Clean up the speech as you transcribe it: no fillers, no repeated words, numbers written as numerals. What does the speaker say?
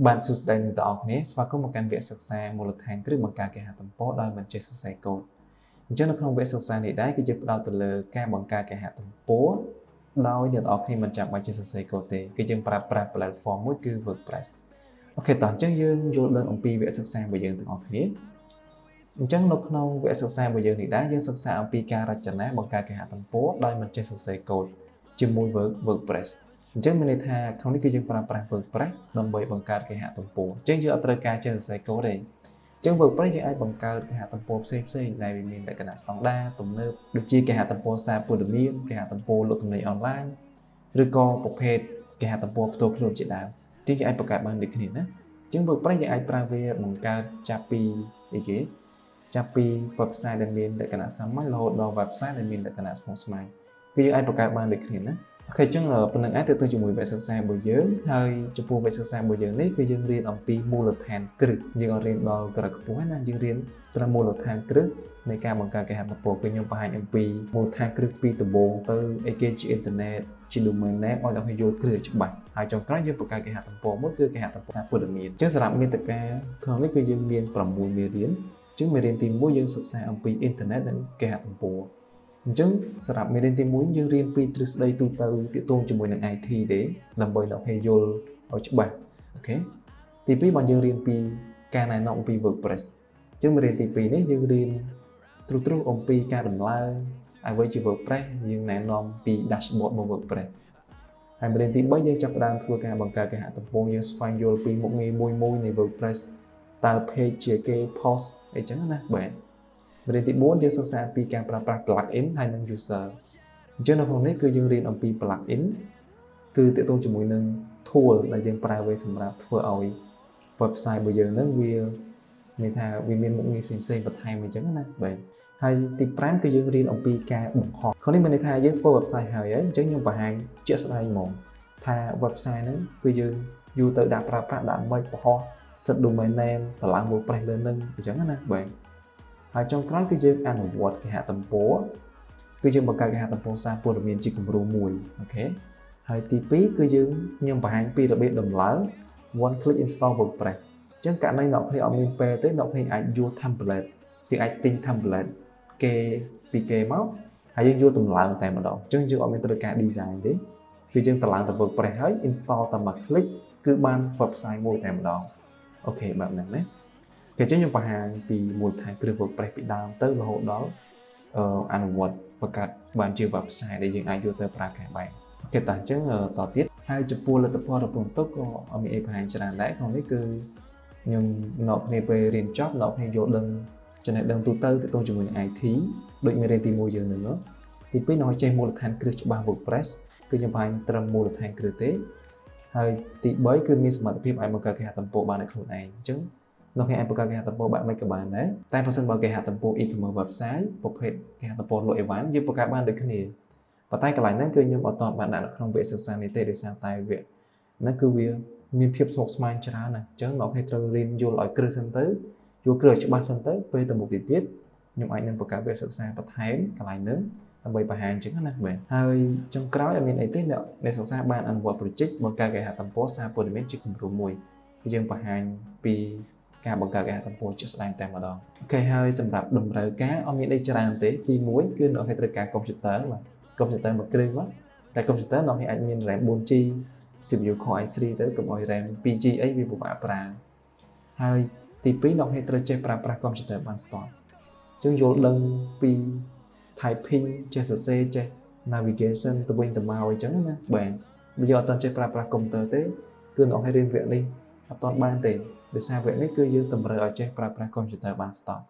បានសួស្តីអ្នកទាំងអស់គ្នាស្វាគមន៍មកកាន់វគ្គសិក្សាមូលដ្ឋានគ្រឹះបង្កើតគេហទំព័រដោយមិនចេះសរសេរកូដអញ្ចឹងនៅក្នុងវគ្គសិក្សានេះដែរគឺយើងផ្ដោតទៅលើការបង្កើតគេហទំព័រដោយអ្នកទាំងអស់គ្នាមិនចាំបាច់ចេះសរសេរកូដទេគឺយើងប្រើប្រាស់ platform មួយគឺ WordPress អូខេតោះអញ្ចឹងយើងយល់ដឹងអំពីវគ្គសិក្សារបស់យើងទាំងអស់គ្នាអញ្ចឹងនៅក្នុងវគ្គសិក្សារបស់យើងនេះដែរយើងសិក្សាអំពីការរចនាបង្កើតគេហទំព័រដោយមិនចេះសរសេរកូដជាមួយ WordPress អញ្ចឹងមានន័យថាក្នុងនេះគឺយើងប្រើប្រាស់ WordPress ដើម្បីបង្កើតគេហទំព័រអញ្ចឹងយើងអត់ត្រូវការចេះសរសេរកូដទេអញ្ចឹង WordPress យើងអាចបង្កើតគេហទំព័រផ្សេងៗដែលមានលក្ខណៈស្តង់ដារទំនើបដូចជាគេហទំព័រសារព័ត៌មានគេហទំព័រលក់ទំនិញអនឡាញឬក៏ប្រភេទគេហទំព័រផ្ទាល់ខ្លួនជាដើមអញ្ចឹងយើងអាចបង្កើតបានដូចគ្នាណាអញ្ចឹង WordPress យើងអាចប្រើវាបង្កើតចាប់ពីwebsite ដែលមានលក្ខណៈសាមញ្ញរហូតដល់ website ដែលមានលក្ខណៈស្មុគស្មាញគឺយើងអាចបង្កើតបានដូចគ្នាណាអូខេអញ្ចឹងប៉ុណ្្នឹងអាចទៅជាមួយវគ្គសិក្សារបស់យើងហើយចំពោះវគ្គសិក្សារបស់យើងនេះគឺយើងរៀនអំពីមូលដ្ឋានគ្រឹះយើងអត់រៀនដល់ក្រឹតខ្ពស់ណាយើងរៀនត្រឹមមូលដ្ឋានគ្រឹះនៃការបង្កើតគេហទំព័រគឺខ្ញុំបង្ហាញអំពីមូលដ្ឋានគ្រឹះពីដំបូងទៅអីគេជាអ៊ីនធឺណិតជា domain name ឲ្យដល់គេយល់គ្រឹះច្បាស់ហើយចុងក្រោយយើងបង្កើតគេហទំព័រមួយគឺគេហទំព័រព័ត៌មានអញ្ចឹងសម្រាប់មាតិកាក្នុងនេះគឺយើងមាន6មេរៀនអញ្ចឹងមេរៀនទី1យើងសិក្សាអំពីអ៊ីនធឺណិតនិងគេហទំព័រអញ្ចឹងសម្រាប់មេរៀនទី1យើងរៀនពីទ្រឹស្ដីទូទៅទាក់ទងជាមួយនឹង IT ទេដើម្បីដល់គេយល់ឲ្យច្បាស់អូខេទី2បានយើងរៀនពីការណែនាំអំពី WordPress អញ្ចឹងមេរៀនទី2នេះយើងរៀនទ្រុសអំពីការដំឡើងអ្វីជា WordPress យើងណែនាំពី dashboard របស់ WordPress ហើយមេរៀនទី3យើងចាប់ផ្ដើមធ្វើការបង្កើតគេហទំព័រយើងស្វែងយល់ពីមុខងារមួយនៃ WordPress តើ page ជាគេ post អីចឹងណាបាទមេរៀនទី4យើងសិក្សាពីការប្រើប្រាស់ plugin ហើយនិង user អញ្ចឹងនៅក្នុងនេះគឺយើងរៀនអំពី plugin គឺទាក់ទងជាមួយនឹង tool ដែលយើងប្រើវាសម្រាប់ធ្វើឲ្យ website របស់យើងហ្នឹងវាមានថាវាមានមុខងារផ្សេងៗបន្ថែមអញ្ចឹងណាបាទហើយទី5គឺយើងរៀនអំពីការបង្ហោះក្នុងនេះមានន័យថាយើងធ្វើ website ហើយអញ្ចឹងខ្ញុំបង្ហាញជាក់ស្ដែងហ្មងថា website ហ្នឹងគឺយើងយកទៅដាក់ប្រើប្រាស់ដើម្បីបង្ហោះ set domain name តម្លើង WordPress លើនឹងអញ្ចឹងណាបាទហើយចុងក្រោយគឺយើងអនុវត្តគេហទំព័រគឺយើងបង្កើតគេហទំព័រសារព័ត៌មានជាគំរូមួយអូខេហើយទី2គឺខ្ញុំបង្ហាញពីរបៀបដំឡើង one click install WordPress អញ្ចឹងករណីអ្នកគ្នាអត់មានពេលទេអ្នកគ្នាអាចយក template យើងអាចទិញ template គេពីគេមកហើយយើងយកតម្លើងតែម្ដងអញ្ចឹងយើងអត់មានត្រូវការ design ទេគឺយើងតម្លើងទៅ WordPress ហើយ install តែមួយ click គឺបាន website មួយតែម្ដងអូខេបែបហ្នឹងណាគេចឹងខ្ញុំបង្ហាញពីមូលដ្ឋានគ្រឹះ WordPress ពីដើមទៅរហូតដល់អនុវត្តបង្កើតបានជា website ដែលយើងអាចយកទៅប្រើប្រាស់បានអូខេតោះអញ្ចឹងតទៀតហើយចំពោះលទ្ធផលរបស់ទុកក៏អត់មានអីបង្ហាញច្រើនដែរក្នុងនេះគឺខ្ញុំអ្នកគ្នាពេលរៀនចប់អ្នកគ្នាយល់ដឹងចំណេះដឹងទូទៅទាក់ទងជាមួយនឹង IT ដូចមេរៀនទី1យើងនឹងទី2នៅឲ្យចេះមូលដ្ឋានគ្រឹះច្បាស់ WordPress គឺខ្ញុំបង្ហាញត្រឹមមូលដ្ឋានគ្រឹះទេហើយទី3គឺមានសមត្ថភាពអាចបង្កើតគេហទំព័របានដោយខ្លួនឯងអញ្ចឹងនៅគេអាចបង្កើតគេហទំព័របែបមិនក៏បានដែរតែបើសិនបើគេហទំព័រ e-commerce website ប្រភេទគេហទំព័រលក់អីវ៉ាន់យើងបង្កើតបានដូចគ្នាប៉ុន្តែកន្លែងហ្នឹងគឺខ្ញុំអត់ទាន់បានដាក់នៅក្នុងវគ្គសិក្សានេះទេដោយសារតែវគ្គហ្នឹងគឺវាមានភាពស្មុគស្មាញច្រើនណាស់អញ្ចឹងអ្នកគេត្រូវរៀនយល់ឲ្យគ្រឹះសិនទៅយល់គ្រឹះច្បាស់សិនទៅពេលទៅមុខទៀតខ្ញុំអាចនឹងបង្កើតវគ្គសិក្សាបន្ថែមកន្លែងហ្នឹងដើម្បីបង្ហាញអញ្ចឹងណាបាទហើយចុងក្រោយអត់មានអីទេអ្នកសិក្សាបានអនុវត្ត project បង្កើតគេហទំព័រសារព័ត៌មានជាគំរូមួយគឺយើងបង្ហាញពីការបង្កើតគេហទំព័រជាក់ស្ដែងតែម្ដងអូខេហើយសម្រាប់តម្រូវការអត់មានអីច្រើនទេទី1គឺអ្នកគេត្រូវការកុំព្យូទ័របាទកុំព្យូទ័រមួយគ្រឿងបាទតែកុំព្យូទ័រអ្នកគេអាចមាន RAM 4G CPU Core i3 ទៅកុំឲ្យ RAM 2G អីវាពិបាកប្រើហើយទី2អ្នកគេត្រូវចេះប្រើប្រាស់កុំព្យូទ័របានស្ទាត់អញ្ចឹងយល់ដឹងពី typing ចេះសរសេរចេះ navigation ទៅវិញទៅមកអញ្ចឹងណាបាទបើយើងអត់ទាន់ចេះប្រើប្រាស់កុំព្យូទ័រទេគឺអ្នកឲ្យរៀនវគ្គនេះអត់ទាន់បានទេដោយសារវគ្គនេះគឺយើងតម្រូវឲ្យចេះប្រើប្រាស់កុំព្យូទ័របានស្ទាត់